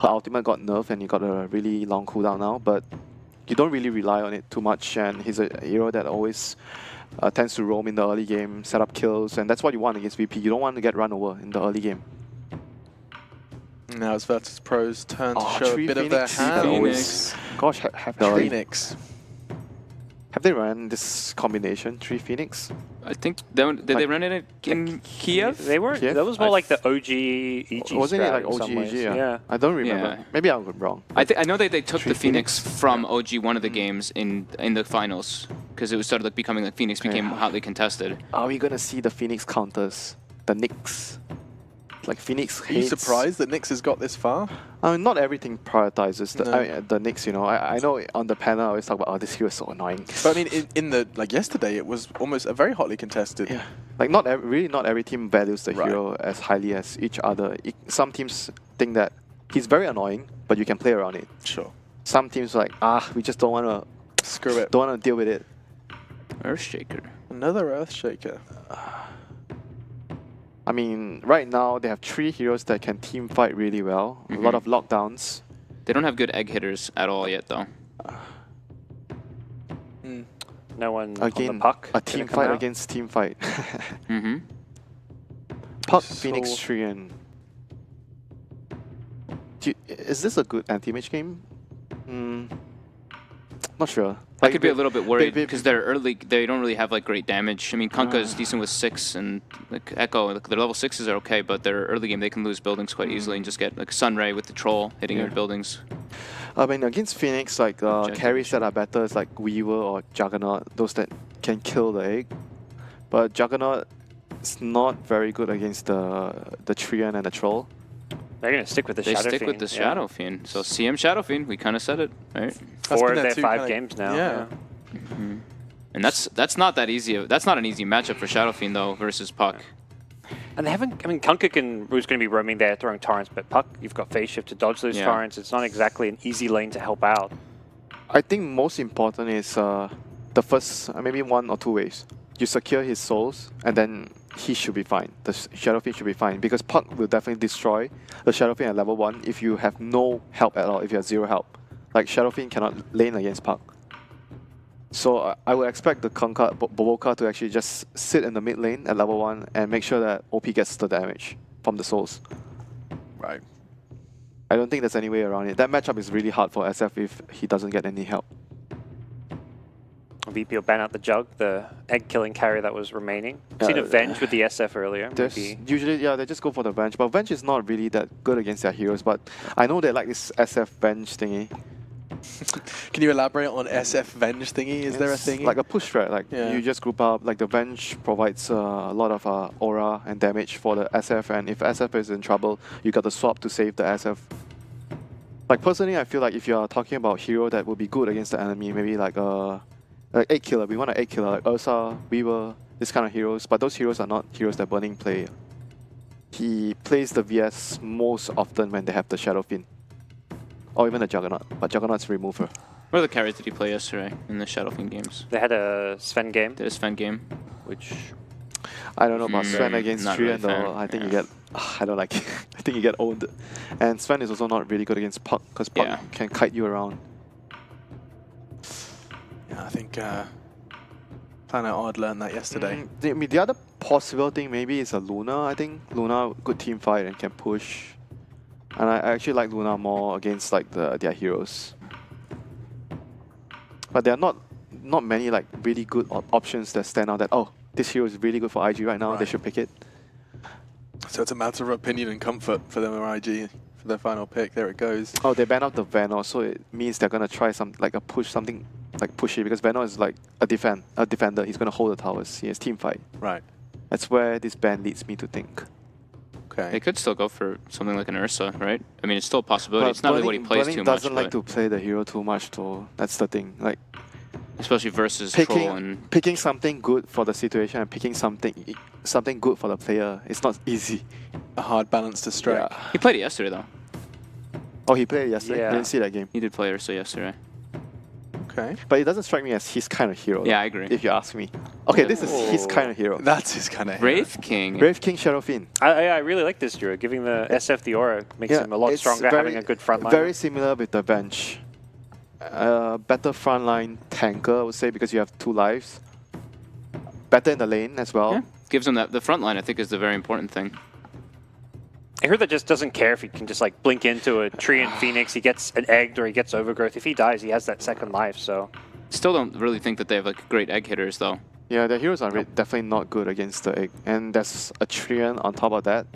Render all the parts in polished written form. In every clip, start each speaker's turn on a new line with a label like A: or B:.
A: her ultimate got nerfed and he got a really long cooldown now, but you don't really rely on it too much, and he's a hero that always tends to roam in the early game, set up kills, and that's what you want against VP. You don't want to get run over in the early game.
B: Now it's Virtus.pro's turn to show a bit
A: Phoenix,
B: of their hand.
A: Phoenix. Gosh, have
B: Phoenix.
A: Have they run this combination, 3 Phoenix?
C: I think did they run it in Kiev?
D: They weren't.
A: Kiev?
D: That was more like the OG EG.
A: Wasn't it like
D: strat in
A: OG
D: some ways.
A: EG?
D: Yeah.
A: I don't remember.
C: Yeah.
A: Maybe I'm wrong.
C: I know they took the Phoenix
A: Phoenix?
C: from OG one of the games in the finals because it was started like becoming like Phoenix became hotly contested.
A: Are we gonna see the Phoenix counters? The Nyx? Like Phoenix
B: Are you
A: hates...
B: surprised that Nyx has got this far?
A: I mean, not everything prioritizes the,
B: No.
A: I mean, the Nyx, you know. I know on the panel I always talk about, oh, this hero is so annoying.
B: But I mean, in the like yesterday, it was almost a very hotly contested.
A: Yeah. Like really not every team values the
B: Right.
A: hero as highly as each other. Some teams think that he's very annoying, but you can play around it.
B: Sure.
A: Some teams are like, we just don't wanna
B: Screw it.
A: don't wanna deal with it.
C: Earthshaker.
B: Another Earthshaker.
A: I mean, right now they have 3 heroes that can team fight really well. A lot of lockdowns.
C: They don't have good egg hitters at all yet though.
D: No one
A: Again,
D: on the puck.
A: a
D: gonna
A: team
D: come
A: fight
D: out.
A: against team fight.
C: Mm-hmm.
A: Puck,
B: So-
A: Phoenix, Trian. Is this a good anti-mage game? Not sure.
C: I could be a little bit worried
A: they-
C: because they're early. They don't really have like great damage. I mean, Kunkka is decent with 6, and like Echo, like, their level 6s are okay, but their early game they can lose buildings quite easily and just get like Sunray with the troll hitting your buildings.
A: I mean, against Phoenix, like carries that are better is like Weaver or Juggernaut, those that can kill the egg. But Juggernaut is not very good against the Trian and the Troll.
D: They're going to stick with the
C: They
D: Shadow
C: stick
D: Fiend.
C: with the Shadow Fiend. So CM Shadow Fiend, we kind of said it, right?
B: That's
D: 4
B: been
D: of
B: their
D: their
B: two
D: 5
B: kinda-
D: games now.
B: yeah.
C: And that's not that easy. That's not an easy matchup for Shadow Fiend though versus Puck.
D: And they haven't. I mean, Kunkka was going to be roaming there throwing torrents, but Puck, you've got phase shift to dodge those torrents. It's not exactly an easy lane to help out.
A: I think most important is the first, maybe 1 or 2 waves. You secure his souls, and then he should be fine. The Shadow Fiend should be fine, because Puck will definitely destroy the Shadow Fiend at level 1 if you have no help at all, if you have 0 help. Like, Shadow Fiend cannot lane against Puck. So I would expect the Kunkka, Boboka to actually just sit in the mid lane at level 1 and make sure that OP gets the damage from the souls.
B: Right.
A: I don't think there's any way around it. That matchup is really hard for SF if he doesn't get any help.
D: VP will ban out the Jug, the egg-killing carry that was remaining. Seen a Venge with the SF earlier.
A: There's
D: Maybe.
A: usually, yeah, they just go for the Venge, but Venge is not really that good against their heroes, but I know they like this SF Venge thingy.
B: Can you elaborate on SF Venge thingy? Is there a
A: It's
B: thingy?
A: like a push strat, like
B: Yeah.
A: you just group up, like the Venge provides a lot of aura and damage for the SF, and if SF is in trouble, you got the swap to save the SF. Like personally, I feel like if you're talking about hero that would be good against the enemy, maybe like a 8 killer, we want an 8 killer, like Ursa, Weaver, this kind of heroes, but those heroes are not heroes that Burning play. He plays the VS most often when they have the Shadow Fiend. Or even the Juggernaut, but Juggernaut's remover.
C: What other carries did he play yesterday in the Shadow Fiend games?
D: They had a Sven game,
C: Did a Sven game?
D: which
A: I don't know about Sven against
C: not really
A: Trian though.
C: fair,
A: I think you
C: yeah.
A: get, I don't like it. I think you get owned. And Sven is also not really good against Puck, because Puck
C: Yeah.
A: can kite you around.
B: Yeah, I think Planet Odd learned that yesterday.
A: I mean, the other possible thing maybe is a Luna. I think Luna good team fight and can push. And I actually like Luna more against like their heroes. But there are not many like really good options that stand out that, oh, this hero is really good for IG right now, they
B: Right.
A: should pick it.
B: So it's a matter of opinion and comfort for them or IG for their final pick. There it goes.
A: Oh, they ban out the Venom, so it means they're gonna try something like pushy, because Venom is like a defender. He's gonna hold the towers. He has team fight.
B: Right.
A: That's where this ban leads me to think.
B: Okay.
C: They could still go for something like an Ursa, right? I mean, it's still a possibility.
A: But
C: It's not really what he plays
A: Burning
C: too much,
A: doesn't like
C: but
A: to play the hero too much, though. That's the thing. Like
C: especially versus Troll and
A: picking something good for the situation and picking something good for the player. It's not easy.
B: A hard balance to strike.
A: Yeah.
C: he played it yesterday though.
A: Oh, he played it yesterday.
D: Yeah.
A: I didn't see that game.
C: He did play Ursa yesterday.
B: Okay.
A: But it doesn't strike me as his kind of hero.
C: Yeah, I agree.
A: If you ask me. Okay, this is his kind of hero.
B: That's his kind of
C: Wraith King.
A: Wraith King Shadow Fiend.
D: I really like this duo. Giving the SF the aura makes him a lot
A: it's
D: stronger, having a good front line.
A: Very similar with the bench. Better frontline tanker, I would say, because you have 2 lives. Better in the lane as well.
C: Yeah. Gives him that. The front line, I think, is the very important thing.
D: I heard that just doesn't care if he can just like blink into a tree and Phoenix, he gets an egged or he gets overgrowth. If he dies, he has that second life, so...
C: Still don't really think that they have like great egg hitters, though.
A: Yeah, the heroes are definitely not good against the egg. And there's a Treant on top of that.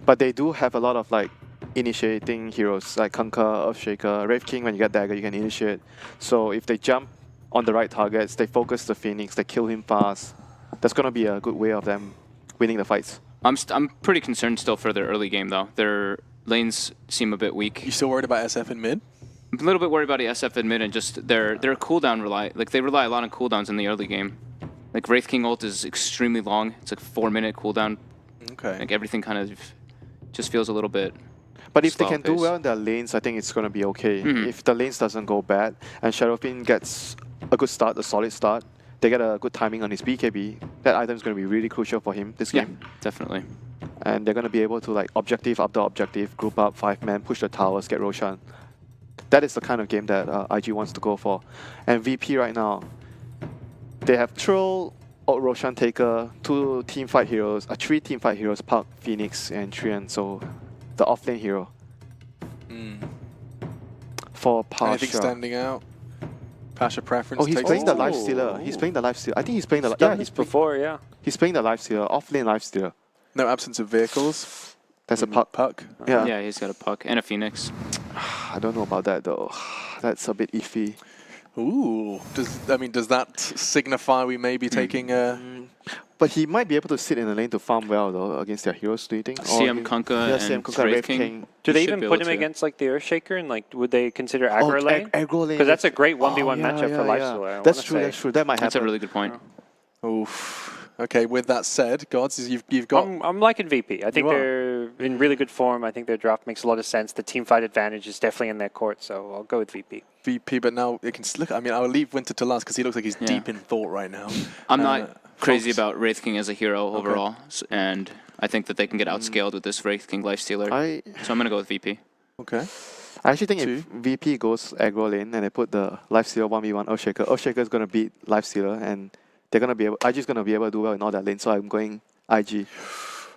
A: But they do have a lot of like initiating heroes like Kunkka, Earthshaker, Wraith King. When you get dagger, you can initiate. So if they jump on the right targets, they focus the Phoenix, they kill him fast. That's going to be a good way of them winning the fights. I'm pretty concerned still for their early game, though. Their lanes seem a bit weak.
B: You still worried about SF in mid?
C: I'm a little bit worried about SF in mid and just their cooldown they rely a lot on cooldowns in the early game. Like Wraith King ult is extremely long. It's like 4-minute cooldown.
B: Okay.
C: Like everything kind of just feels a little bit.
A: But if they can do well in their lanes, I think it's going to be okay. If the lanes doesn't go bad and Shadowfiend gets a good start, a solid start, they get a good timing on his BKB, that item is going to be really crucial for him this game.
C: Definitely.
A: And they're going to be able to like objective after objective, group up, 5-man, push the towers, get Roshan. That is the kind of game that IG wants to go for. And VP right now, they have Troll, Roshan Taker, 2 teamfight heroes, 3 teamfight heroes, Puck, Phoenix, and Treant. So the offlane hero. For Pasha.
B: Anything standing out? Pasha preference.
A: Oh, he's playing the Lifestealer. He's playing the Lifestealer. I think he's playing the.
D: Yeah, he's before.
A: He's playing the Lifestealer, offlane Lifestealer.
B: No absence of vehicles.
A: That's a Puck.
B: Puck.
A: Yeah.
C: Yeah, he's got a Puck and a Phoenix.
A: I don't know about that though. That's a bit iffy.
B: Ooh. Does that signify we may be taking a...
A: But he might be able to sit in the lane to farm well though against their heroes, do you think?
C: CM Kunkka and Wraith King.
D: Do they even put him against like the Earthshaker and like would they consider aggro lane?
A: Aggro lane.
D: Because that's a great 1v1 matchup for Lifestealer.
A: That's true, that's true. That might happen.
C: That's a really good point.
B: Oof. Okay, with that said, Gods, you've got...
D: I'm liking VP. I think they're in really good form. I think their draft makes a lot of sense. The team fight advantage is definitely in their court, so I'll go with VP.
B: VP, but now it can look. I mean, I'll leave Winter to last because he looks like he's deep in thought right now.
C: I'm not crazy about Wraith King as a hero overall, and I think that they can get outscaled with this Wraith King Lifestealer. So I'm going to go with VP.
B: Okay.
A: I actually think if VP goes aggro lane and they put the Lifestealer 1v1 Earthshaker, Earthshaker is going to beat Lifestealer and they're going to be able, IG's going to be able to do well in all that lanes, so I'm going IG.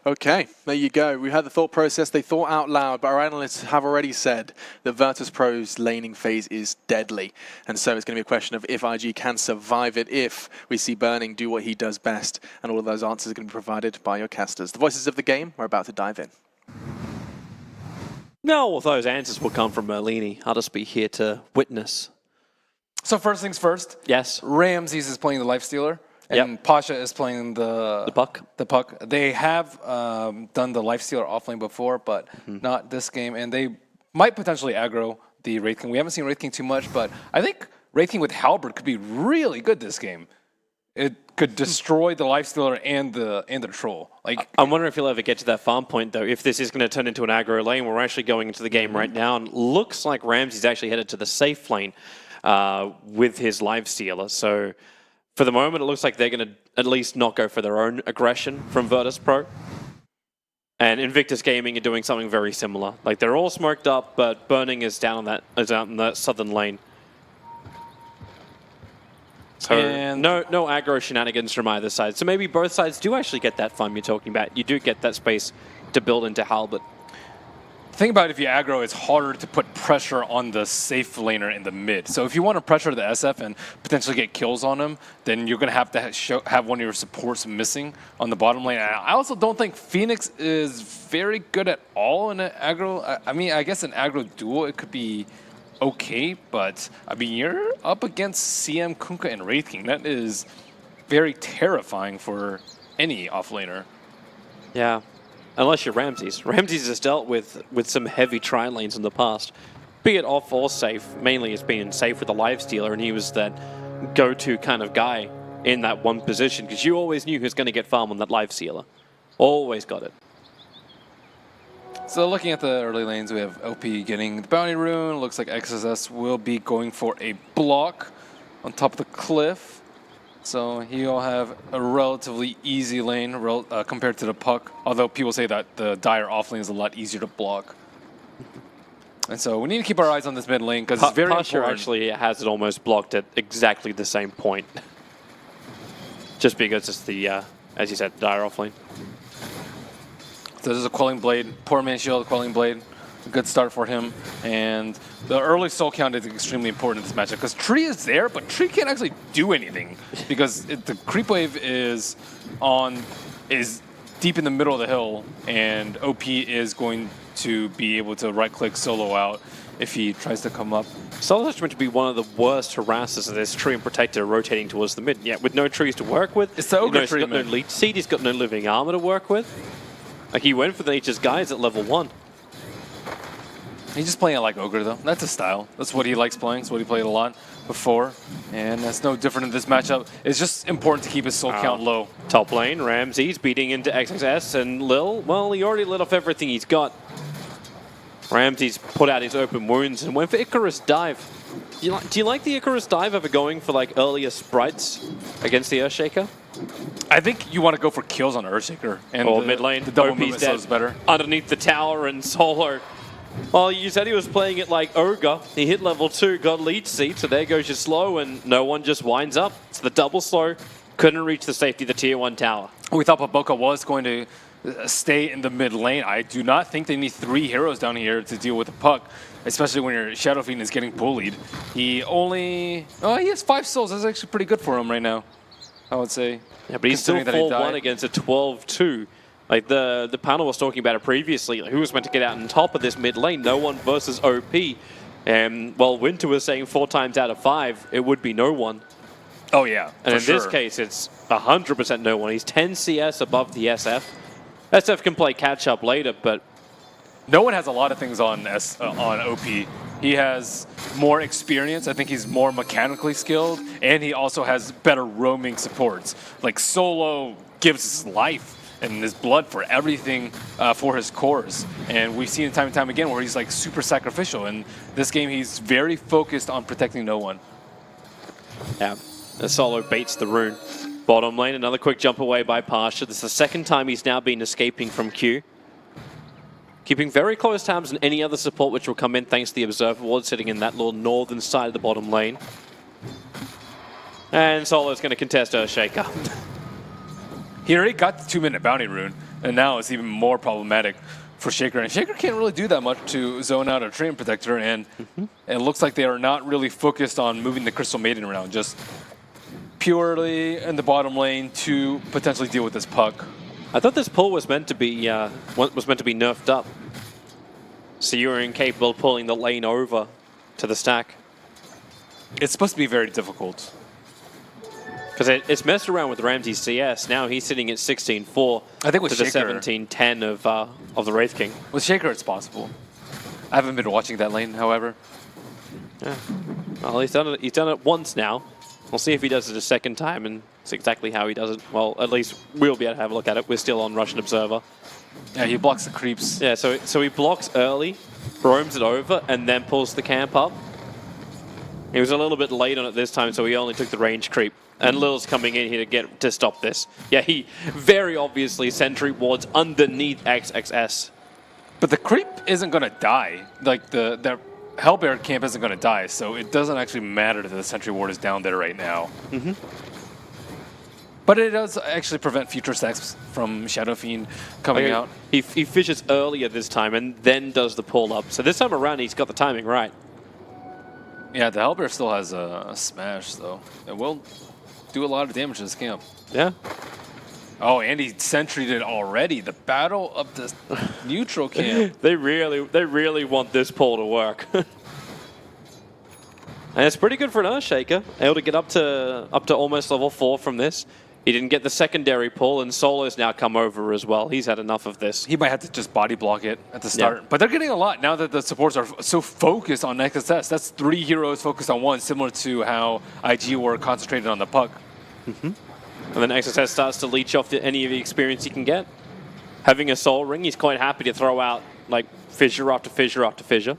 B: Okay, there you go. We had the thought process. They thought out loud, but our analysts have already said that Virtus.pro's laning phase is deadly. And so it's going to be a question of if IG can survive it, if we see Burning do what he does best. And all of those answers are going to be provided by your casters. The voices of the game, we're about to dive in.
E: No, well, those answers will come from Merlini. I'll just be here to witness.
F: So first things first.
E: Yes.
F: Ramses is playing the Lifestealer, and Pasha is playing the
E: Puck.
F: The Puck. They have done the Lifestealer offlane before, but not this game, and they might potentially aggro the Wraith King. We haven't seen Wraith King too much, but I think Wraith King with Halberd could be really good this game. It could destroy the Lifestealer and the Troll. Like,
E: I'm wondering if he'll ever get to that farm point, though, if this is going to turn into an aggro lane. We're actually going into the game right now, and looks like Ramsey's actually headed to the safe lane with his Lifestealer. So for the moment, it looks like they're going to at least not go for their own aggression from Virtus.pro. And Invictus Gaming are doing something very similar. Like, they're all smoked up, but Burning is down on out in that southern lane. So no aggro shenanigans from either side. So maybe both sides do actually get that farm you're talking about. You do get that space to build into Halberd.
F: the thing about if you aggro, it's harder to put pressure on the safe laner in the mid. So if you want to pressure the SF and potentially get kills on him, then you're going to have one of your supports missing on the bottom lane. And I also don't think Phoenix is very good at all in an aggro. I mean, I guess an aggro duel, it could be okay, but I mean, you're up against CM, Kunkka, and Wraith King. That is very terrifying for any offlaner.
E: Yeah, unless you're Ramses. Ramses has dealt with some heavy tri lanes in the past, be it off or safe. Mainly it's been safe with the Lifestealer, and he was that go-to kind of guy in that one position, because you always knew who's going to get farm on that Lifestealer. Always got it.
F: So looking at the early lanes, we have OP getting the bounty rune. Looks like XSS will be going for a block on top of the cliff. So he'll have a relatively easy lane compared to the puck. Although people say that the Dire off lane is a lot easier to block. And so we need to keep our eyes on this mid lane because it's very important.
E: Actually has it almost blocked at exactly the same point. Just because it's the, as you said, Dire off lane.
F: So this is a Quelling Blade, poor man shield, Quelling Blade. A good start for him. And the early soul count is extremely important in this matchup because Tree is there, but Tree can't actually do anything because the creep wave is deep in the middle of the hill, and OP is going to be able to right-click solo out if he tries to come up.
E: Solo's meant to be one of the worst harassers of this Tree and Protector rotating towards the mid. Yeah, with no trees to work with.
F: It's the Ogre Tree,
E: he's got no leech seed, he's got no living armor to work with. Like, he went for the Nature's Guise at level 1.
F: He's just playing it like Ogre, though. That's his style. That's what he likes playing. That's what he played a lot before. And that's no different in this matchup. It's just important to keep his soul count low.
E: Top lane, Ramsey's beating into XXS, and Lil, well, he already lit off everything he's got. Ramsey's put out his open wounds and went for Icarus Dive. Do you like the Icarus Dive over going for like earlier sprites against the Earthshaker?
F: I think you want to go for kills on Earthshaker. And
E: or mid lane,
F: the double
E: OP's
F: movement
E: dead
F: is better.
E: Underneath the tower, and Solo. Well, you said he was playing it like Ogre. He hit level 2, got leech seed, so there goes your slow, and no one just winds up. It's the double slow. Couldn't reach the safety of the tier 1 tower.
F: We thought Paboka was going to stay in the mid lane. I do not think they need 3 heroes down here to deal with the puck, especially when your Shadow Fiend is getting bullied. He has 5 souls. That's actually pretty good for him right now, I would say.
E: Yeah, but he's still 4-1 against a 12-2. Like the panel was talking about it previously. Like, who was meant to get out on top of this mid lane? No one versus OP. And well, Winter was saying 4 times out of 5, it would be no one.
F: Oh yeah,
E: and in this case, it's 100% no one. He's 10 CS above the SF. SF can play catch up later, but
F: no one has a lot of things on OP. He has more experience. I think he's more mechanically skilled, and he also has better roaming supports. Like Solo gives his life and his blood for everything for his cores, and we've seen it time and time again where he's like super sacrificial. In this game, he's very focused on protecting no one.
E: Yeah, Solo baits the rune. Bottom lane, another quick jump away by Pasha. This is the second time he's now been escaping from Q. Keeping very close tabs on any other support which will come in thanks to the Observer Ward sitting in that little northern side of the bottom lane. And Solo's going to contest Earthshaker.
F: He already got the 2-minute bounty rune, and now it's even more problematic for Shaker. And Shaker can't really do that much to zone out a Tree and Protector, and it looks like they are not really focused on moving the Crystal Maiden around, just purely in the bottom lane to potentially deal with this puck.
E: I thought this pull was meant to be nerfed up, so you were incapable of pulling the lane over to the stack.
F: It's supposed to be very difficult.
E: Because it's messed around with Ramsey's CS. Now he's sitting at 16-4.
F: I think with
E: to
F: Shaker,
E: the 17-10 of the Wraith King.
F: With Shaker, it's possible. I haven't been watching that lane, however.
E: Yeah. Well, he's done it once now. We'll see if he does it a second time and see exactly how he does it. Well, at least we'll be able to have a look at it. We're still on Russian Observer.
F: Yeah, he blocks the creeps.
E: Yeah, so he blocks early, roams it over, and then pulls the camp up. He was a little bit late on it this time, so he only took the range creep. And Lil's coming in here to stop this. Yeah, he very obviously sentry wards underneath XXS.
F: But the creep isn't going to die. Like, the Hellbear camp isn't going to die, so it doesn't actually matter that the sentry ward is down there right now. But it does actually prevent future stacks from Shadow Fiend coming out.
E: He fishes earlier this time and then does the pull up. So this time around, he's got the timing right.
F: Yeah, the Hellbear still has a smash, though. It will do a lot of damage to this camp.
E: Yeah.
F: Oh, and he sentry'd it already. The battle of the neutral camp.
E: They really want this pull to work. And it's pretty good for an Earthshaker, able to get up to almost level 4 from this. He didn't get the secondary pull, and Solo's now come over as well. He's had enough of this.
F: He might have to just body block it at the start. Yeah. But they're getting a lot now that the supports are so focused on XSS. That's 3 heroes focused on one, similar to how IG were concentrated on the puck.
E: And then XSS starts to leech off any of the experience he can get. Having a Soul Ring, he's quite happy to throw out like fissure after fissure after fissure.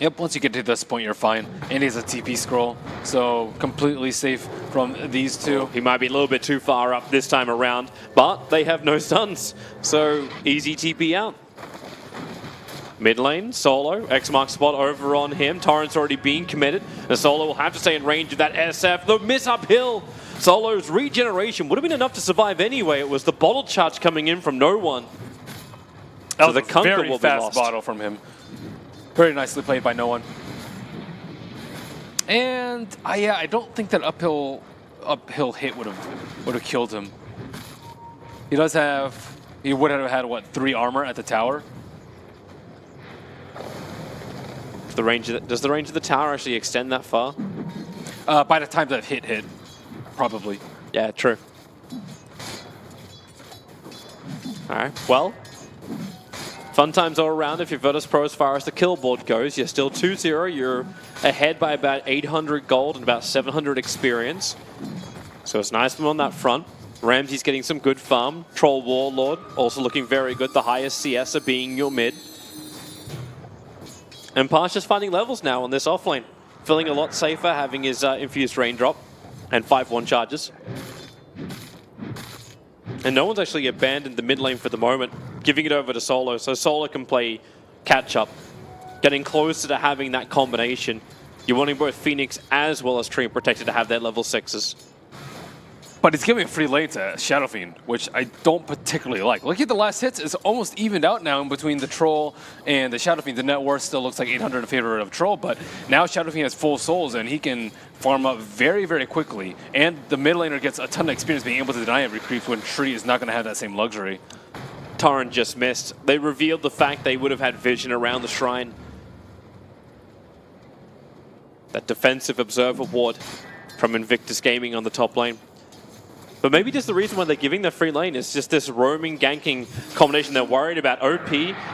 F: Yep, once you get to this point, you're fine. And he has a TP scroll, so completely safe from these two.
E: He might be a little bit too far up this time around, but they have no stuns, so easy TP out. Mid lane, Solo, X mark spot over on him. Torrent's already been committed. The Solo will have to stay in range of that SF. The miss uphill. Solo's regeneration would have been enough to survive anyway. It was the bottle charge coming in from no one.
F: That
E: So
F: was
E: the
F: a
E: Kunkka
F: very
E: will be
F: fast
E: lost.
F: bottle from him. Very nicely played by no one. And yeah, I don't think that uphill hit would have killed him. He would have had what, 3 armor at the tower.
E: Does the range of the tower actually extend that far?
F: By the time that hit, probably.
E: Yeah, true. All right, well, fun times all around if you're Virtus.pro as far as the kill board goes. You're still 2-0. You're ahead by about 800 gold and about 700 experience. So it's nice of them on that front. Ramsey's getting some good farm. Troll Warlord also looking very good. The highest CS being your mid. And Pasha's finding levels now on this offlane. Feeling a lot safer, having his infused raindrop and 5-1 charges. And no one's actually abandoned the mid lane for the moment, giving it over to Solo, so Solo can play catch-up, getting closer to having that combination. You're wanting both Phoenix as well as Treant Protector to have their level 6s.
F: But it's giving a free lane to Shadow Fiend, which I don't particularly like. Look at the last hits, it's almost evened out now in between the Troll and the Shadow Fiend. The net worth still looks like 800 in favor of Troll, but now Shadow Fiend has full souls and he can farm up very, very quickly. And the mid laner gets a ton of experience being able to deny every creep when Tree is not going to have that same luxury.
E: Torrent just missed. They revealed the fact they would have had vision around the shrine. That defensive observer ward from Invictus Gaming on the top lane. But maybe just the reason why they're giving the free lane is just this roaming, ganking combination. They're worried about OP.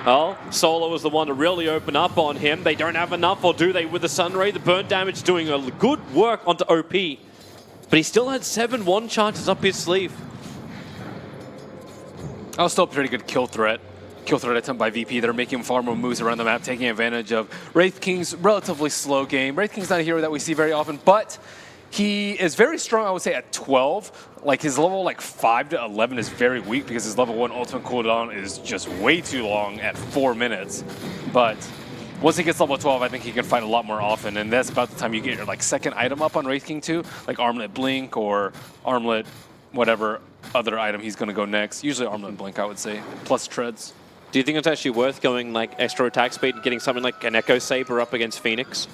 E: Well, Solo is the one to really open up on him. They don't have enough, or do they, with the Sunray? The burn damage doing a good work onto OP. But he still had 7-1 charges up his sleeve.
F: That was still a pretty good kill threat. Kill threat attempt by VP. They're making far more moves around the map, taking advantage of Wraith King's relatively slow game. Wraith King's not a hero that we see very often, but he is very strong, I would say, at 12. Like, his level 5 to 11 is very weak because his level 1 ultimate cooldown is just way too long at 4 minutes. But once he gets level 12, I think he can fight a lot more often, and that's about the time you get your second item up on Wraith King too, like Armlet Blink or Armlet whatever other item he's going to go next. Usually Armlet Blink, I would say, plus treads.
E: Do you think it's actually worth going extra attack speed and getting something like an Echo Saber up against Phoenix?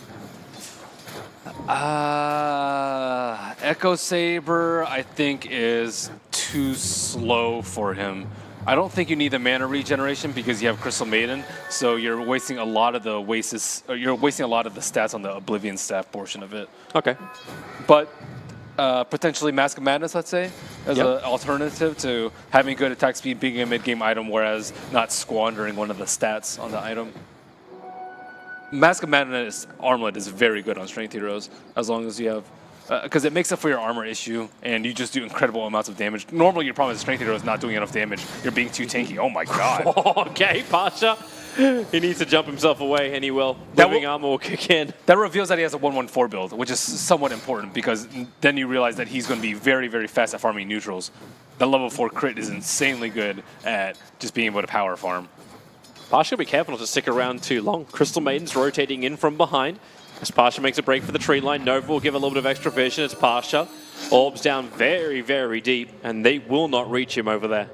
F: Echo Saber, I think, is too slow for him. I don't think you need the mana regeneration because you have Crystal Maiden, so you're wasting a lot of the stats on the Oblivion staff portion of it.
E: Okay.
F: But potentially Mask of Madness, let's say, as an alternative to having good attack speed being a mid-game item, whereas not squandering one of the stats on the item. Mask of Madness Armlet is very good on Strength Heroes, as long as you have, because it makes up for your armor issue, and you just do incredible amounts of damage. Normally your problem is Strength Hero is not doing enough damage. You're being too tanky. Oh my god.
E: Okay, Pasha. He needs to jump himself away, and he will. Living armor will kick in.
F: That reveals that he has a 1-1-4 build, which is somewhat important, because then you realize that he's going to be very, very fast at farming neutrals. The level 4 crit is insanely good at just being able to power farm.
E: Pasha, be careful not to stick around too long. Crystal Maiden's rotating in from behind. As Pasha makes a break for the tree line, Nova will give a little bit of extra vision. It's Pasha. Orbs down very, very deep, and they will not reach him over there.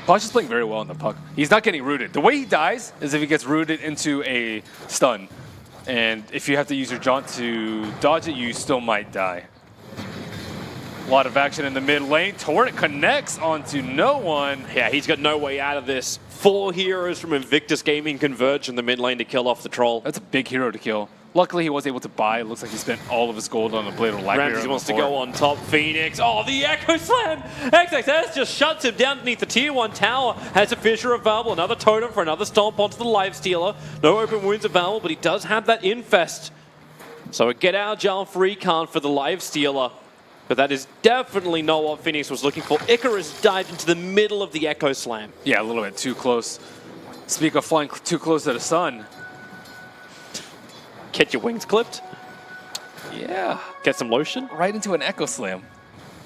F: Pasha's playing very well on the puck. He's not getting rooted. The way he dies is if he gets rooted into a stun. And if you have to use your jaunt to dodge it, you still might die. A lot of action in the mid lane. Torrent connects onto no one.
E: Yeah, he's got no way out of this. 4 heroes from Invictus Gaming converge in the mid lane to kill off the troll.
F: That's a big hero to kill. Luckily, he was able to buy. It looks like he spent all of his gold on the Blade of Light.
E: Ramsey wants to go on top. Phoenix. Oh, the Echo Slam! XXS just shuts him down beneath the Tier 1 tower. Has a Fissure available. Another Totem for another Stomp onto the Lifestealer. No open wounds available, but he does have that Infest. So a get out jail free card for the Lifestealer. But that is definitely not what Phoenix was looking for. Icarus dived into the middle of the Echo Slam.
F: Yeah, a little bit too close. Speak of flying too close to the sun.
E: Get your wings clipped.
F: Yeah.
E: Get some lotion.
F: Right into an Echo Slam.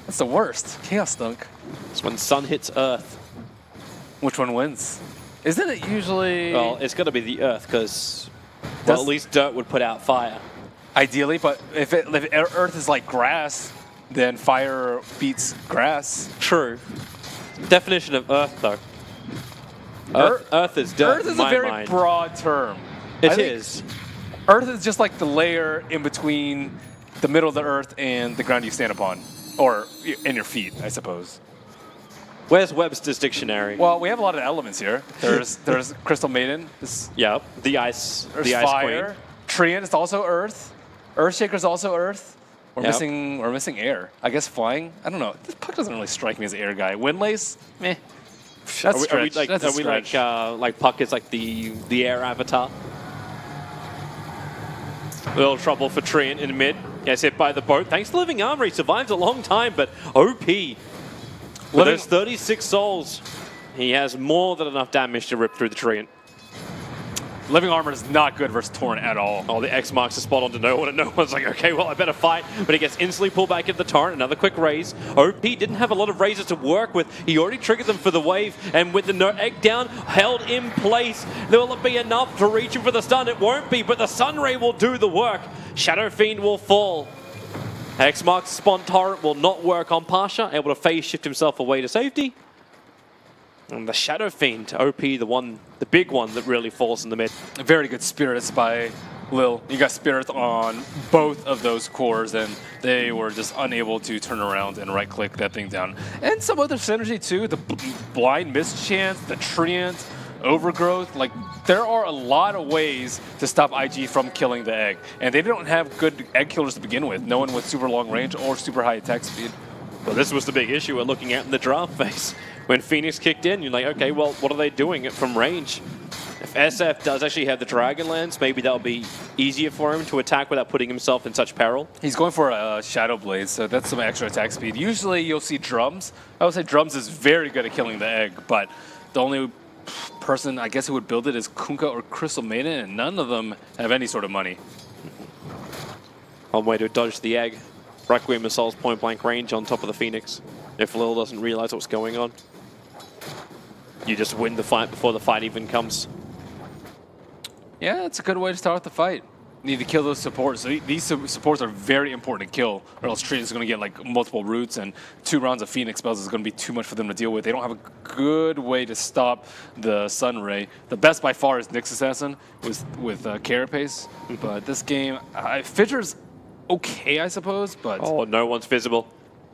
F: That's the worst. Chaos Dunk.
E: It's when sun hits Earth.
F: Which one wins? Isn't it usually...
E: Well, it's got to be the Earth, because well, at least dirt would put out fire.
F: Ideally, but if Earth is like grass, then fire beats grass.
E: True. Definition of Earth, though. Earth is dirt.
F: Earth is
E: in my
F: a very
E: mind.
F: broad term.
E: It is.
F: Earth is just like the layer in between the middle of the Earth and the ground you stand upon, or in your feet, I suppose.
E: Where's Webster's dictionary?
F: Well, we have a lot of elements here. There's Crystal Maiden.
E: Yeah, the ice.
F: There's
E: the ice
F: fire.
E: queen.
F: Treant is also Earth. Earthshaker's also Earth. We're
E: Yep.
F: missing air. I guess flying. I don't know. This puck doesn't really strike me as an air guy. Windlace, meh. That's
E: Are we
F: stretch. That's a stretch.
E: like Puck is like the air avatar? A little trouble for Treant in mid. Gets hit by the boat. Thanks to Living Armor, he survives a long time, but OP. With those 36 souls, he has more than enough damage to rip through the Treant.
F: Living Armor is not good versus Torrent at all.
E: Oh, the X marks the spot onto no one, and no one's like, okay, well, I better fight. But he gets instantly pulled back into the Torrent. Another quick raise. OP didn't have a lot of raises to work with. He already triggered them for the wave, and with the no egg down, held in place. Will it be enough to reach him for the stun? It won't be, but the Sunray will do the work. Shadow Fiend will fall. X marks the spawn turret will not work on Pasha, able to phase shift himself away to safety. And the Shadow Fiend, OP, the big one that really falls in the mid.
F: Very good spirits by Lil. You got spirits on both of those cores, and they were just unable to turn around and right-click that thing down. And some other synergy too, the blind mischance, the treant, overgrowth. Like, there are a lot of ways to stop IG from killing the egg, and they don't have good egg killers to begin with. No one with super long range or super high attack speed.
E: Well, this was the big issue we're looking at in the draft phase. When Phoenix kicked in, you're like, okay, well, what are they doing from range? If SF does actually have the Dragonlance, maybe that'll be easier for him to attack without putting himself in such peril.
F: He's going for a Shadow Blade, so that's some extra attack speed. Usually you'll see Drums. I would say Drums is very good at killing the egg, but the only person, I guess, who would build it is Kunkka or Crystal Maiden, and none of them have any sort of money.
E: One way to dodge the egg. Requiem Assault's point blank range on top of the Phoenix. If Lil doesn't realize what's going on, you just win the fight before the fight even comes.
F: Yeah, that's a good way to start the fight. You need to kill those supports. So these supports are very important to kill, or else Treant is going to get like multiple roots, and 2 rounds of Phoenix spells is going to be too much for them to deal with. They don't have a good way to stop the Sunray. The best by far is Nyx Assassin with Carapace, but this game, Fidger's okay, I suppose, but...
E: Oh, no one's visible.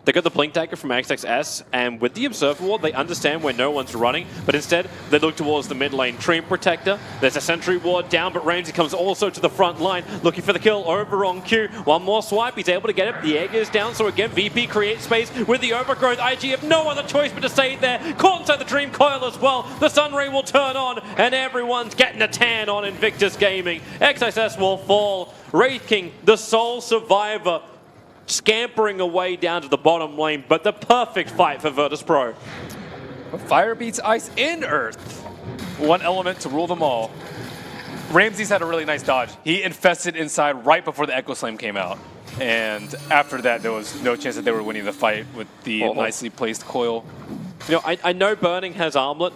E: They got the Blink Dagger from XXS, and with the Observer Ward, they understand where no one's running, but instead, they look towards the mid lane. Treant Protector, there's a Sentry Ward down, but Ramsey comes also to the front line, looking for the kill over on Q. One more swipe, he's able to get it. The egg is down, so again, VP creates space with the overgrowth. IG have no other choice but to stay there. Caught inside the Dream Coil as well. The Sunray will turn on, and everyone's getting a tan on Invictus Gaming. XXS will fall. Wraith King, the sole survivor, scampering away down to the bottom lane, but the perfect fight for Virtus.pro.
F: Fire beats ice and earth. One element to rule them all. Ramsey's had a really nice dodge. He infested inside right before the Echo Slam came out. And after that, there was no chance that they were winning the fight with the nicely placed coil.
E: You know, I know Burning has Armlet,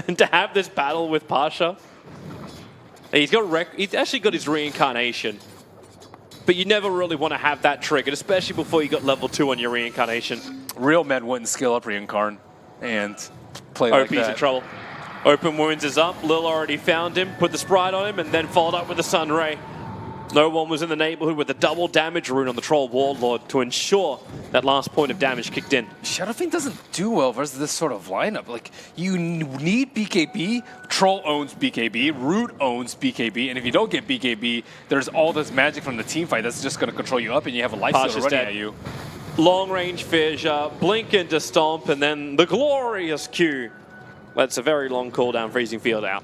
E: and to have this battle with Pasha, he's actually got his reincarnation. But you never really want to have that triggered, especially before you got level 2 on your reincarnation.
F: Real men wouldn't skill up reincarn and play like that.
E: OP's in trouble. Open Wounds is up. Lil already found him, put the Sprite on him, and then followed up with the Sunray. No one was in the neighborhood with a double damage rune on the Troll Warlord to ensure that last point of damage kicked in.
F: Shadow Fiend doesn't do well versus this sort of lineup. Like, you need BKB. Troll owns BKB. Root owns BKB. And if you don't get BKB, there's all this magic from the team fight that's just going to control you up, and you have a life steal running at you.
E: Long range Fissure, blink into Stomp, and then the glorious Q. That's a very long cooldown, freezing field out.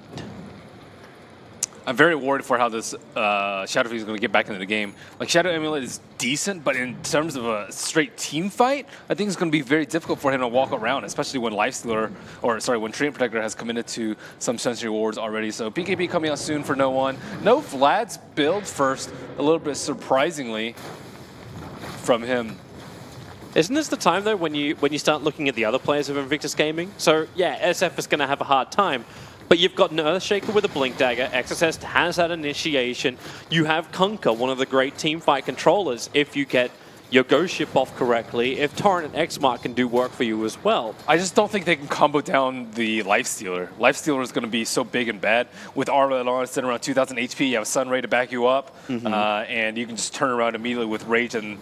F: I'm very worried for how this Shadow Fiend is going to get back into the game. Like, Shadow Amulet is decent, but in terms of a straight team fight, I think it's going to be very difficult for him to walk around, especially when when Treant Protector has committed to some Sensory Wards already. So BKB coming out soon for no one. No Vlad's build first, a little bit surprisingly from him.
E: Isn't this the time, though, when you start looking at the other players of Invictus Gaming? So, yeah, SF is going to have a hard time. But you've got an Earthshaker with a Blink Dagger, XSS has that initiation. You have Kunkka, one of the great teamfight controllers, if you get your Ghost Ship off correctly, if Torrent and X-Mark can do work for you as well.
F: I just don't think they can combo down the Lifestealer. Lifestealer is going to be so big and bad. With Armlet on, sitting around 2,000 HP, you have Sunray to back you up, and you can just turn around immediately with Rage and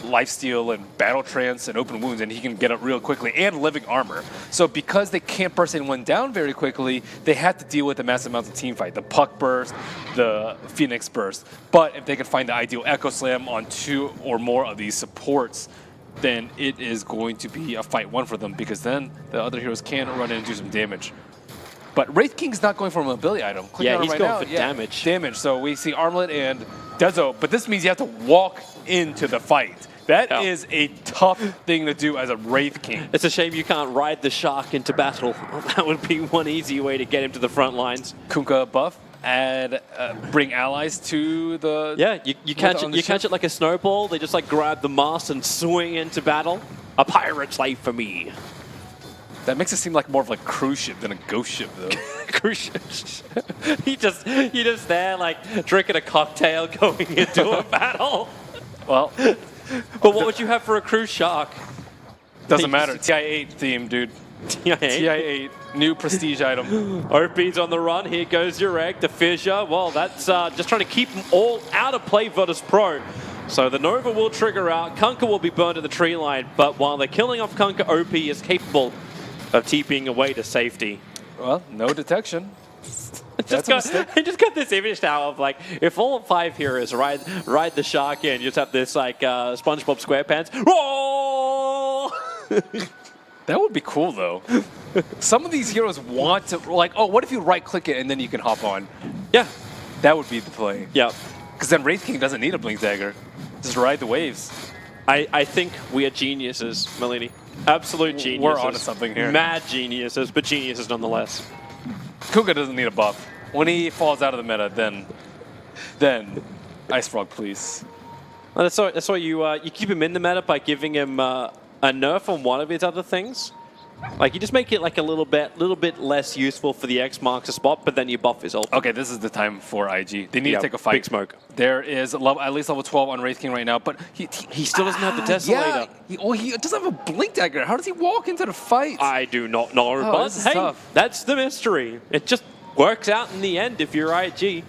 F: Lifesteal and Battle Trance and Open Wounds, and he can get up real quickly, and Living Armor. So because they can't burst anyone down very quickly, they have to deal with the massive amounts of team fight. The Puck Burst, the Phoenix Burst. But if they can find the ideal Echo Slam on 2 or more of these supports, then it is going to be a fight one for them, because then the other heroes can run in and do some damage. But Wraith King's not going for a mobility item. Click on
E: he's
F: right
E: going
F: now.
E: for damage.
F: Damage. So we see Armlet and Dezo, but this means you have to walk into the fight. That is a tough thing to do as a Wraith King.
E: It's a shame you can't ride the shark into battle. That would be one easy way to get him to the front lines.
F: Kunkka buff, and bring allies to the...
E: Yeah, you catch it like a snowball. They just like grab the mast and swing into battle. A pirate's life for me.
F: That makes it seem like more of a cruise ship than a ghost ship, though.
E: Cruise ship. You're just there like drinking a cocktail going into a battle.
F: Well...
E: But what would you have for a cruise shark?
F: Doesn't matter. TI-8 theme, dude. TI-8, new prestige item.
E: OP's on the run. Here goes your egg. The Fissure. Well, that's just trying to keep them all out of play, Virtus.pro. So the Nova will trigger out. Kunkka will be burned in the tree line. But while they're killing off Kunkka, OP is capable of TPing away to safety.
F: Well, no detection.
E: I just got this image now of like, if all 5 heroes ride the shark in, you just have this like SpongeBob SquarePants. Roll!
F: That would be cool, though. Some of these heroes want to, like, oh, what if you right-click it and then you can hop on?
E: Yeah.
F: That would be the play.
E: Yeah.
F: Because then Wraith King doesn't need a Blink Dagger. Just ride the waves.
E: I think we are geniuses, Malini. Absolute geniuses.
F: We're onto something here.
E: Mad geniuses, but geniuses nonetheless.
F: Kunkka doesn't need a buff. When he falls out of the meta, then Ice Frog, please.
E: Well, that's why you keep him in the meta by giving him a nerf on one of his other things. Like, you just make it like a little bit less useful for the X marks a spot, but then you buff his ult.
F: Okay, this is the time for IG. They need to take a fight.
E: Big smoke.
F: There is at least level 12 on Wraith King right now, but he
E: still doesn't have the Desolator.
F: Yeah, he doesn't have a Blink Dagger. How does he walk into the fight?
E: I do not know, but
F: this is
E: hey,
F: tough.
E: that's the mystery. It just works out in the end if you're IG.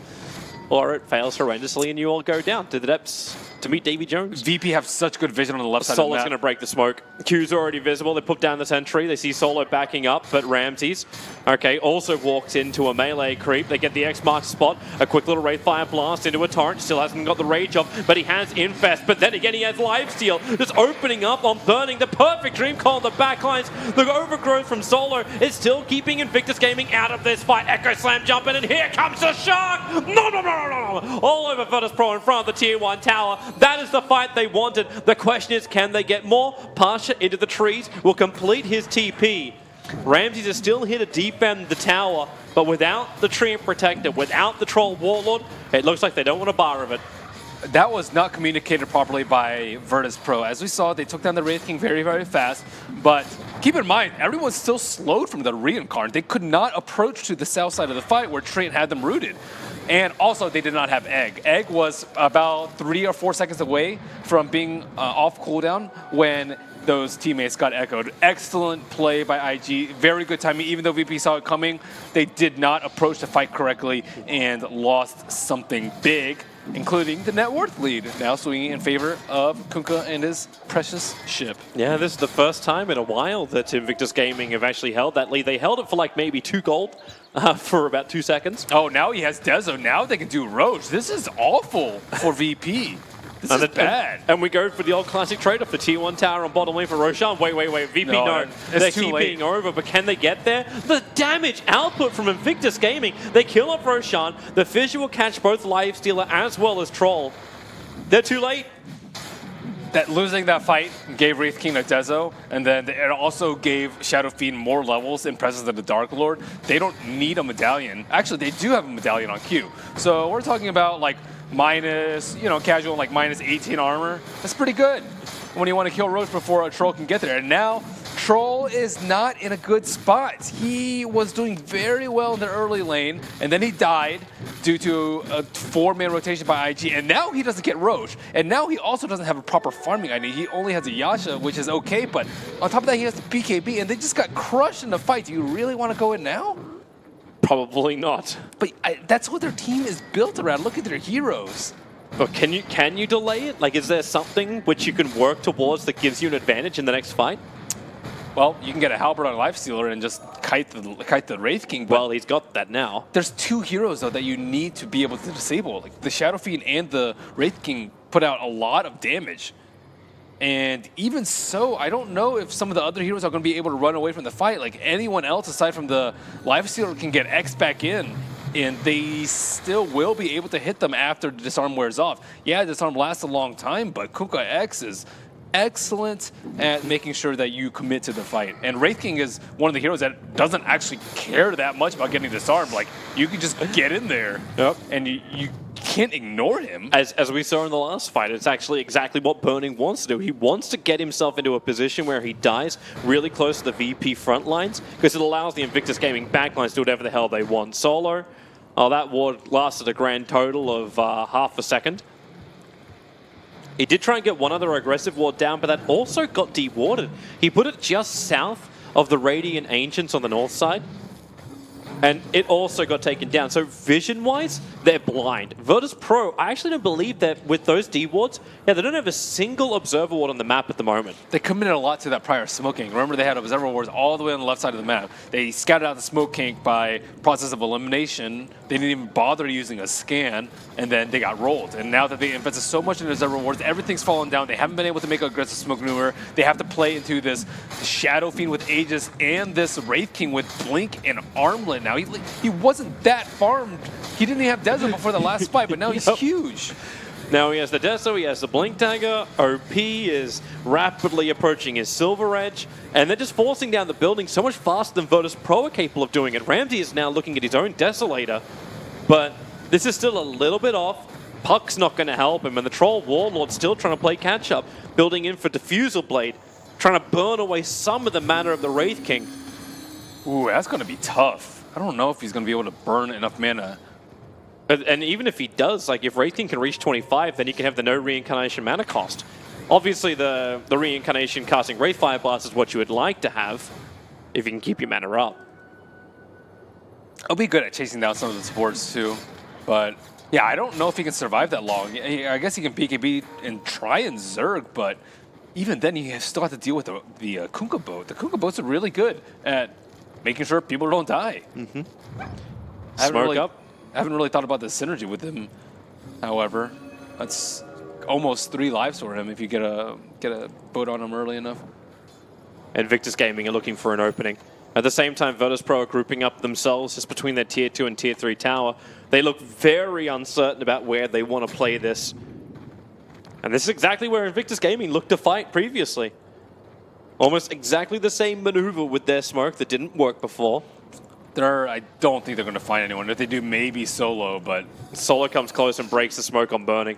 E: Or it fails horrendously and you all go down to the depths to meet Davy Jones.
F: VP have such good vision on the left side of the
E: Solo's
F: map.
E: going to break the smoke. Q's already visible. They put down the sentry. They see Solo backing up, but Ramses, okay, also walks into a melee creep. They get the X mark spot. A quick little Wraithfire blast into a torrent. Still hasn't got the rage off, but he has Infest. But then again, he has Lifesteal. Just opening up on burning. The perfect dream call on the backlines. The overgrowth from Solo is still keeping Invictus Gaming out of this fight. Echo Slam jumping, and here comes the Shark! No! All over Virtus.pro in front of the Tier 1 tower. That is the fight they wanted. The question is, can they get more? Pasha into the trees will complete his TP. Ramses is still here to defend the tower, but without the Treant Protector, without the Troll Warlord, it looks like they don't want a bar of it.
F: That was not communicated properly by Virtus.pro. As we saw, they took down the Wraith King very, very fast. But keep in mind, everyone's still slowed from the reincarnate. They could not approach to the south side of the fight where Treant had them rooted. And also, they did not have Egg. Egg was about 3 or 4 seconds away from being off cooldown when those teammates got echoed. Excellent play by IG. Very good timing. Even though VP saw it coming, they did not approach the fight correctly and lost something big, including the net worth lead, now swinging in favor of Kunkka and his precious ship.
E: Yeah, this is the first time in a while that Invictus Gaming have actually held that lead. They held it for like maybe 2 gold for about 2 seconds.
F: Oh, now he has Dezo. Now they can do Roach. This is awful for VP. This is bad.
E: And we go for the old classic trade-off, the tier 1 tower on bottom lane for Roshan. Wait. VP, no. They're keeping over, but can they get there? The damage output from Invictus Gaming. They kill off Roshan. The Fissure will catch both Lifestealer as well as Troll. They're too late.
F: That losing that fight gave Wraith King a Dezo, and then it also gave Shadow Fiend more levels in presence of the Dark Lord. They don't need a medallion. Actually, they do have a medallion on Q. So we're talking about like minus, casual like minus 18 armor. That's pretty good when you want to kill Roach before a Troll can get there. And now Troll is not in a good spot. He was doing very well in the early lane, and then he died due to a 4-man rotation by IG, and now he doesn't get Roach. And now he also doesn't have a proper farming ID. He only has a Yasha, which is okay, but on top of that, he has the BKB, and they just got crushed in the fight. Do you really want to go in now?
E: Probably not.
F: But that's what their team is built around. Look at their heroes.
E: But can you delay it? Like, is there something which you can work towards that gives you an advantage in the next fight?
F: Well, you can get a Halberd on Lifestealer and just kite the Wraith King.
E: Well, he's got that now.
F: There's 2 heroes, though, that you need to be able to disable. Like, the Shadow Fiend and the Wraith King put out a lot of damage. And even so, I don't know if some of the other heroes are going to be able to run away from the fight. Like, anyone else aside from the Lifestealer can get X back in, and they still will be able to hit them after the disarm wears off. Yeah, disarm lasts a long time, but Kunkka X is excellent at making sure that you commit to the fight. And Wraith King is one of the heroes that doesn't actually care that much about getting disarmed. Like, you can just get in there, and you can't ignore him.
E: As we saw in the last fight, it's actually exactly what Burning wants to do. He wants to get himself into a position where he dies really close to the VP front lines, because it allows the Invictus Gaming backlines to do whatever the hell they want. Solo, that ward lasted a grand total of half a second. He did try and get one other aggressive ward down, but that also got dewarded. He put it just south of the Radiant Ancients on the north side, and it also got taken down. So vision-wise, they're blind. Virtus.pro, I actually don't believe that with those D-wards, they don't have a single observer ward on the map at the moment.
F: They committed a lot to that prior smoke kink. Remember, they had observer wards all the way on the left side of the map. They scouted out the smoke kink by process of elimination. They didn't even bother using a scan, and then they got rolled. And now that they invested so much in observer wards, everything's fallen down. They haven't been able to make an aggressive smoke maneuver. They have to play into this Shadow Fiend with Aegis and this Wraith King with Blink and Armlet. Now, he wasn't that farmed. He didn't even have Dezo before the last fight, but now he's huge.
E: Now he has the Dezo, he has the Blink Dagger, OP is rapidly approaching his Silver Edge, and they're just forcing down the building so much faster than Virtus.pro are capable of doing it. Ramsey is now looking at his own Desolator, but this is still a little bit off. Puck's not going to help him, and the Troll Warlord's still trying to play catch-up, building in for Diffusal Blade, trying to burn away some of the mana of the Wraith King.
F: Ooh, that's going to be tough. I don't know if he's going to be able to burn enough mana.
E: And even if he does, like, if Wraith King can reach 25, then he can have the no reincarnation mana cost. Obviously, the reincarnation casting Wraith Fire Blast is what you would like to have if you can keep your mana up.
F: I'll be good at chasing down some of the supports too, but yeah, I don't know if he can survive that long. I guess he can BKB and try and Zerg, but even then, he still have to deal with the Kunkka boat. The Kunkka boats are really good at making sure people don't die.
E: Smoke up.
F: I haven't really thought about the synergy with him. However, that's almost 3 lives for him if you get a boat on him early enough.
E: Invictus Gaming are looking for an opening. At the same time, Virtus.pro are grouping up themselves just between their Tier 2 and Tier 3 tower. They look very uncertain about where they want to play this. And this is exactly where Invictus Gaming looked to fight previously. Almost exactly the same maneuver with their smoke that didn't work before.
F: I don't think they're going to find anyone. If they do, maybe Solo, but...
E: Solo comes close and breaks the smoke on Burning.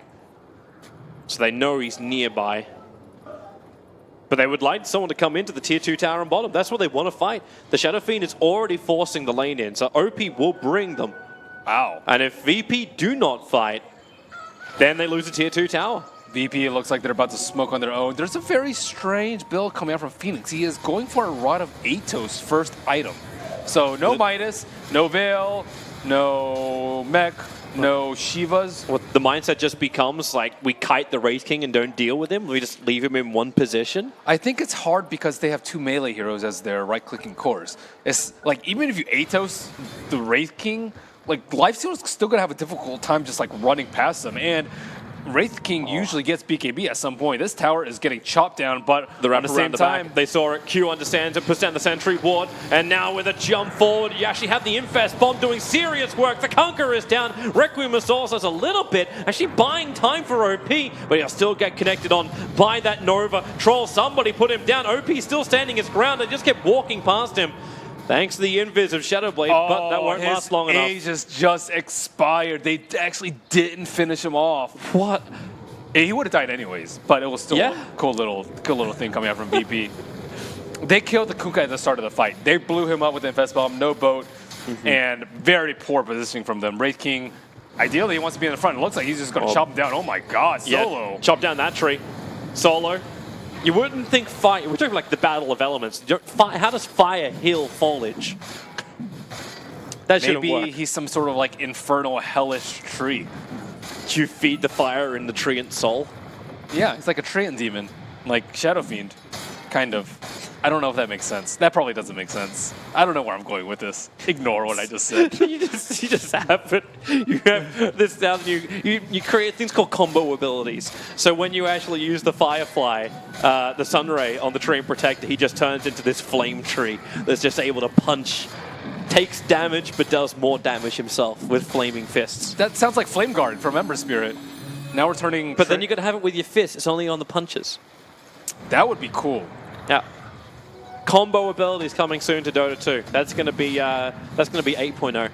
E: So they know he's nearby. But they would like someone to come into the Tier 2 tower and bottom. That's what they want to fight. The Shadow Fiend is already forcing the lane in, so OP will bring them.
F: Wow.
E: And if VP do not fight, then they lose the Tier 2 tower.
F: VP, it looks like they're about to smoke on their own. There's a very strange build coming out from Phoenix. He is going for a Rod of Atos first item. So no Midas, no Veil, no Mech, no Shivas.
E: Well, the mindset just becomes like we kite the Wraith King and don't deal with him. We just leave him in one position.
F: I think it's hard because they have 2 melee heroes as their right-clicking cores. It's like even if you Atos the Wraith King, like Lifestealer's still gonna have a difficult time just like running past them. And Wraith King usually gets BKB at some point. This tower is getting chopped down, but
E: The
F: at the same time,
E: back, they saw it. Q understands it, puts down the sentry ward, and now with a jump forward, you actually have the Infest Bomb doing serious work. The Conqueror is down. Requiem also has a little bit, actually buying time for OP, but he'll still get connected on by that Nova. Troll, somebody put him down. OP still standing his ground. They just kept walking past him. Thanks to the invis of Shadowblade, but that won't last long enough.
F: His age has just expired. They actually didn't finish him off.
E: What?
F: He would have died anyways, but it was still a cool little thing coming out from BP. They killed the Kunkka at the start of the fight. They blew him up with the Infest Bomb, no boat, and very poor positioning from them. Wraith King, ideally, he wants to be in the front. It looks like he's just going to chop him down. Oh my god, Solo.
E: Yeah, chop down that tree. Solo. You wouldn't think fire. We're talking like the battle of elements. How does fire heal foliage? That shouldn't work.
F: Maybe he's some sort of like infernal, hellish tree.
E: Do you feed the fire in the treant soul?
F: Yeah, it's like a treant demon, like Shadow Fiend, kind of. I don't know if that makes sense. That probably doesn't make sense. I don't know where I'm going with this. Ignore what I just said.
E: you just have it. You have this down. You create things called combo abilities. So when you actually use the Firefly, the Sunray on the Treant Protector, he just turns into this flame tree that's just able to punch, takes damage, but does more damage himself with flaming fists.
F: That sounds like Flame Guard from Ember Spirit. Now we're turning.
E: But then you got to have it with your fists. It's only on the punches.
F: That would be cool.
E: Yeah. Combo abilities coming soon to Dota 2. That's going to be 8.0.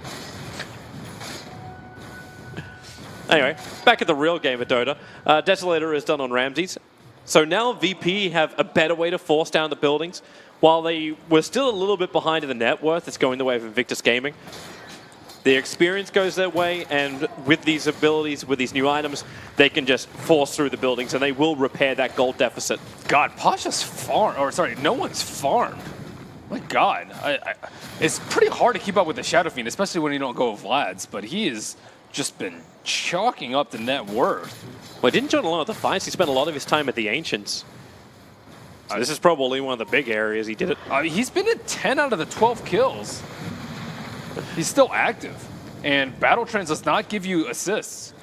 E: Anyway, back at the real game of Dota. Desolator is done on Ramses. So now VP have a better way to force down the buildings. While they were still a little bit behind in the net worth, it's going the way of Invictus Gaming. The experience goes their way, and with these abilities, with these new items, they can just force through the buildings, and they will repair that gold deficit.
F: God, Pasha's farm, or sorry, no one's farmed. My God, it's pretty hard to keep up with the Shadow Fiend, especially when you don't go with Vlad's, but he has just been chalking up the net worth.
E: Well, he didn't join a lot of the fights. He spent a lot of his time at the Ancients. So this is probably one of the big areas he did it.
F: He's been at 10 out of the 12 kills. He's still active, and Battle Trends does not give you assists.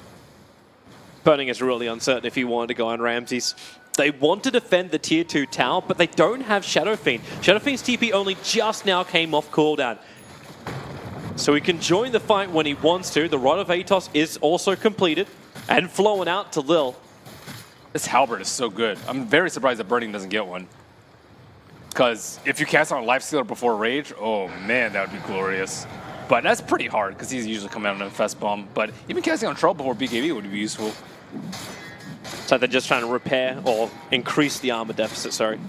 E: Burning is really uncertain if he wanted to go on Ramses. They want to defend the tier 2 tower, but they don't have Shadow Fiend. Shadow Fiend's TP only just now came off cooldown. So he can join the fight when he wants to. The Rod of Atos is also completed and flowing out to Lil.
F: This Halberd is so good. I'm very surprised that Burning doesn't get one. Because if you cast on Lifestealer before Rage, oh man, that would be glorious. But that's pretty hard, because he's usually coming out on an Infest Bomb. But even casting on Troll before BKB would be useful.
E: So they're just trying to repair or increase the armor deficit, sorry,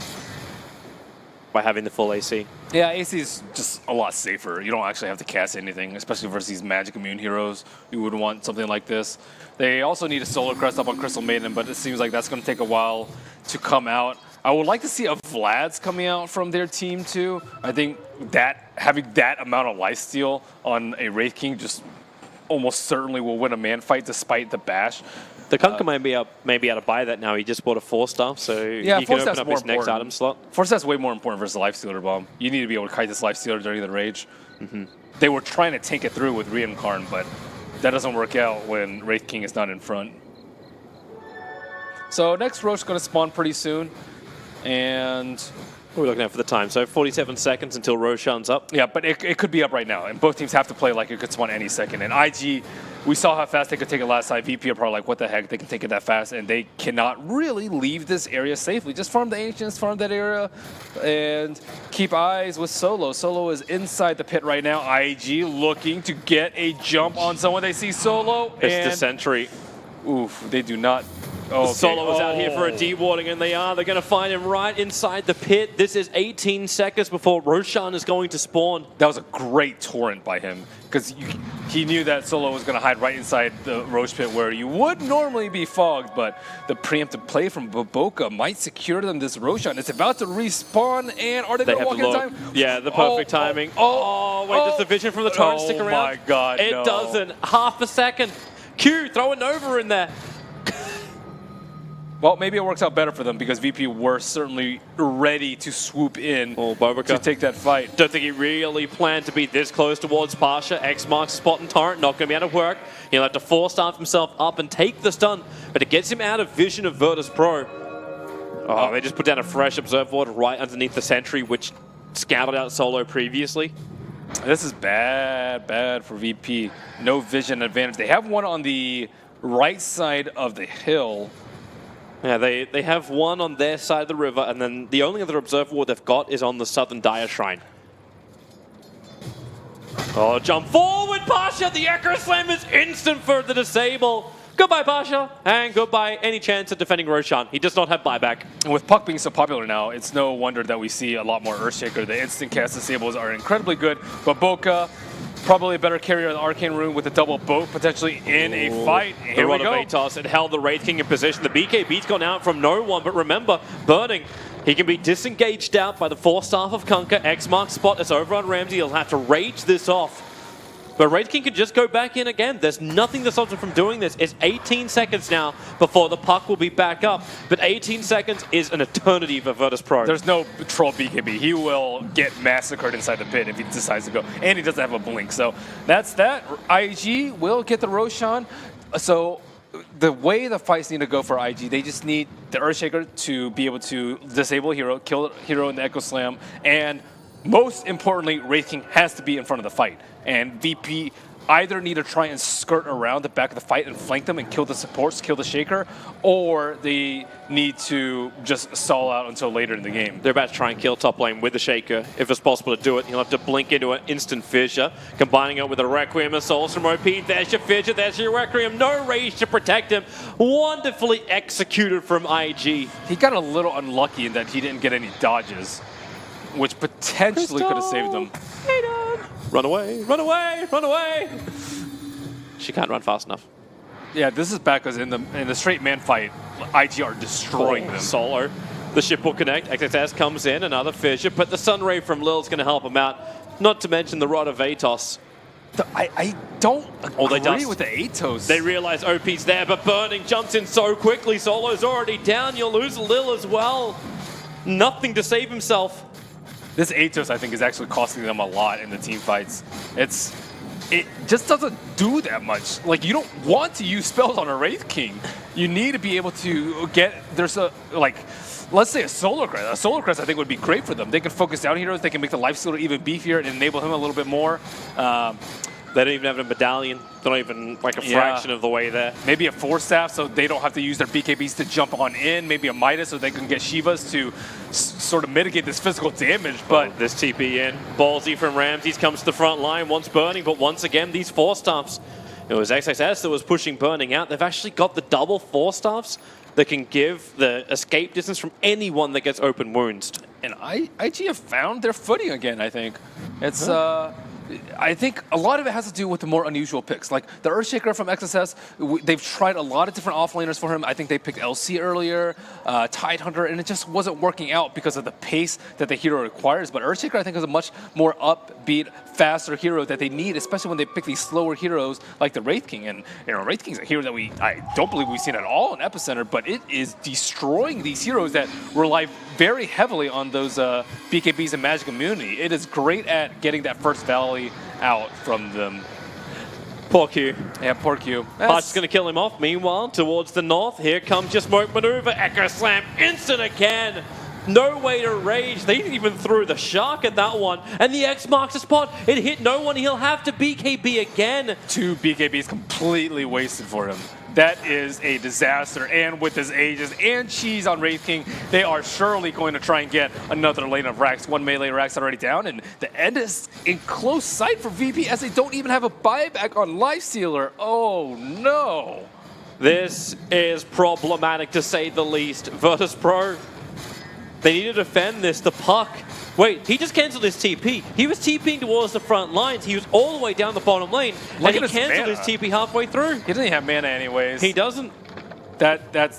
E: by having the full AC.
F: Yeah, AC is just a lot safer. You don't actually have to cast anything, especially versus these magic immune heroes. You would want something like this. They also need a Solar Crest up on Crystal Maiden, but it seems like that's going to take a while to come out. I would like to see a Vlad's coming out from their team too. I think that having that amount of lifesteal on a Wraith King just almost certainly will win a man fight despite the bash.
E: The Kunkka may be able to buy that now. He just bought a 4-star, so
F: yeah,
E: he can open up his next item slot.
F: 4-star's way more important versus the Lifestealer bomb. You need to be able to kite this Lifestealer during the Rage. They were trying to tank it through with Reincarn, but that doesn't work out when Wraith King is not in front. So next Roche is going to spawn pretty soon. And
E: what are we looking at for the time? So 47 seconds until Roshan's up.
F: Yeah, but it could be up right now. And both teams have to play like it could spawn any second. And IG, we saw how fast they could take it last time. VP are probably like, what the heck? They can take it that fast. And they cannot really leave this area safely. Just farm the Ancients, farm that area, and keep eyes with Solo. Solo is inside the pit right now. IG looking to get a jump on someone. They see Solo.
E: It's the Sentry.
F: Oof, they do not. Oh, okay.
E: Solo is out here for a dewarding, and they're going to find him right inside the pit. This is 18 seconds before Roshan is going to spawn.
F: That was a great torrent by him, because he knew that Solo was going to hide right inside the Roche pit where you would normally be fogged, but the preemptive play from Boboka might secure them this Roshan. It's about to respawn, and are they going to walk in time?
E: Yeah, the perfect timing. Wait, does the vision from the torrent stick around?
F: Oh my God,
E: It doesn't. Half a second. Q, throw a Nova in there.
F: Well, maybe it works out better for them because VP were certainly ready to swoop in to take that fight.
E: Don't think he really planned to be this close towards Pasha. X marks spot and torrent, not going to be able to work. He'll have to force-staff himself up and take the stun, but it gets him out of vision of Virtus.pro. Oh, they just put down a fresh observe ward right underneath the sentry, which scouted out Solo previously.
F: This is bad for VP. No vision advantage. They have one on the right side of the hill.
E: Yeah, they have one on their side of the river, and then the only other observe ward they've got is on the southern Dire Shrine. Oh, jump forward, Pasha! The Echo Slam is instant for the disable. Goodbye, Pasha, and goodbye any chance of defending Roshan. He does not have buyback.
F: And with Puck being so popular now, it's no wonder that we see a lot more Earthshaker. The instant cast disables are incredibly good, but Boca, probably a better carrier in the Arcane Rune with a double boat potentially in a fight. Here we go.
E: Atos, it held the Wraith King in position. The BKB's gone out from no one, but remember, Burning, he can be disengaged out by the Force Staff of Kunkka. X marks spot, it's over on Ramsey. He'll have to rage this off. But Wraith King could just go back in again. There's nothing that stops him from doing this. It's 18 seconds now before the puck will be back up. But 18 seconds is an eternity for Virtus.pro.
F: There's no troll BKB. He will get massacred inside the pit if he decides to go. And he doesn't have a blink. So that's that. IG will get the Roshan. So the way the fights need to go for IG, they just need the Earthshaker to be able to disable a hero, kill a hero in the Echo Slam, and most importantly, Wraith King has to be in front of the fight. And VP either need to try and skirt around the back of the fight and flank them and kill the supports, kill the Shaker, or they need to just stall out until later in the game.
E: They're about to try and kill top lane with the Shaker. If it's possible to do it, he'll have to blink into an instant fissure, combining it with a Requiem of Souls from OP. There's your fissure, there's your Requiem. No rage to protect him. Wonderfully executed from IG.
F: He got a little unlucky in that he didn't get any dodges, which potentially could have saved them.
E: Run away, run away, run away! She can't run fast enough.
F: Yeah, this is bad because in the straight man fight, IG are destroying them.
E: Solo. The ship will connect. XXS comes in, another fissure, but the Sunray from Lil's going to help him out. Not to mention the Rod of Atos.
F: I don't agree with the Atos.
E: They realize OP's there, but Burning jumps in so quickly. Solo's already down. You'll lose Lil as well. Nothing to save himself.
F: This Atos, I think, is actually costing them a lot in the team fights. It just doesn't do that much. Like, you don't want to use spells on a Wraith King. You need to be able to get, let's say a Solar Crest. A Solar Crest, I think, would be great for them. They can focus down heroes. They can make the Lifestealer even beefier and enable him a little bit more.
E: They don't even have a medallion. They're not even like a fraction of the way there.
F: Maybe a Force Staff so they don't have to use their BKBs to jump on in. Maybe a Midas so they can get Shivas to sort of mitigate this physical damage. But
E: this TP in. Ballsy from Ramses comes to the front line, once Burning, but once again, these Force Staffs. It was XXS that was pushing Burning out. They've actually got the double Force Staffs that can give the escape distance from anyone that gets open wounds.
F: And IG have found their footing again, I think. It's... I think a lot of it has to do with the more unusual picks. Like the Earthshaker from XSS, they've tried a lot of different offlaners for him. I think they picked LC earlier, Tidehunter, and it just wasn't working out because of the pace that the hero requires. But Earthshaker, I think, is a much more upbeat, faster hero that they need, especially when they pick these slower heroes like the Wraith King. And Wraith King's a hero that I don't believe we've seen at all in Epicenter, but it is destroying these heroes that rely very heavily on those BKBs and Magic Immunity. It is great at getting that first Valley out from them.
E: Poor Q.
F: Yeah, poor Q.
E: Pat's going to kill him off. Meanwhile, towards the north, here comes your smoke maneuver. Echo Slam, instant again. No way to rage. They even threw the shark at that one. And the X marks the spot. It hit no one. He'll have to BKB again.
F: 2 BKBs completely wasted for him. That is a disaster. And with his Aegis and Cheese on Wraith King, they are surely going to try and get another lane of racks. 1 melee rack's already down, and the end is in close sight for VP as they don't even have a buyback on Lifestealer. Oh no.
E: This is problematic to say the least. Virtus.pro, they need to defend this. The puck. Wait, he just cancelled his TP. He was TPing towards the front lines. He was all the way down the bottom lane. And he cancelled his TP halfway through.
F: He doesn't even have mana anyways.
E: He doesn't.
F: That's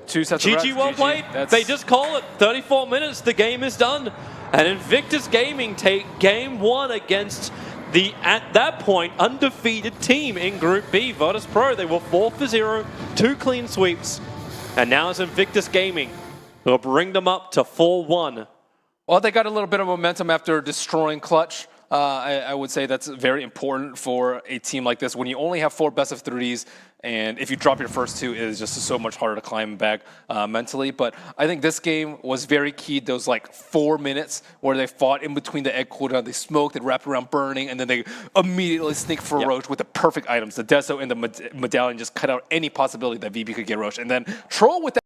F: 2 sets of
E: GG, well played. They just call it. 34 minutes, the game is done. And Invictus Gaming take game 1 against the, at that point, undefeated team in Group B, Virtus.pro. They were 4-0, 2 clean sweeps. And now it's Invictus Gaming. They'll bring them up to 4-1.
F: Well, they got a little bit of momentum after destroying Clutch. I would say that's very important for a team like this. When you only have 4 best of 3s, and if you drop your first 2, it is just so much harder to climb back mentally. But I think this game was very key. Those like 4 minutes where they fought in between the egg cooldown, they smoked, they wrapped around burning, and then they immediately sneak for Roche with the perfect items. The Deso and the Medallion just cut out any possibility that VP could get Roche. And then Troll with that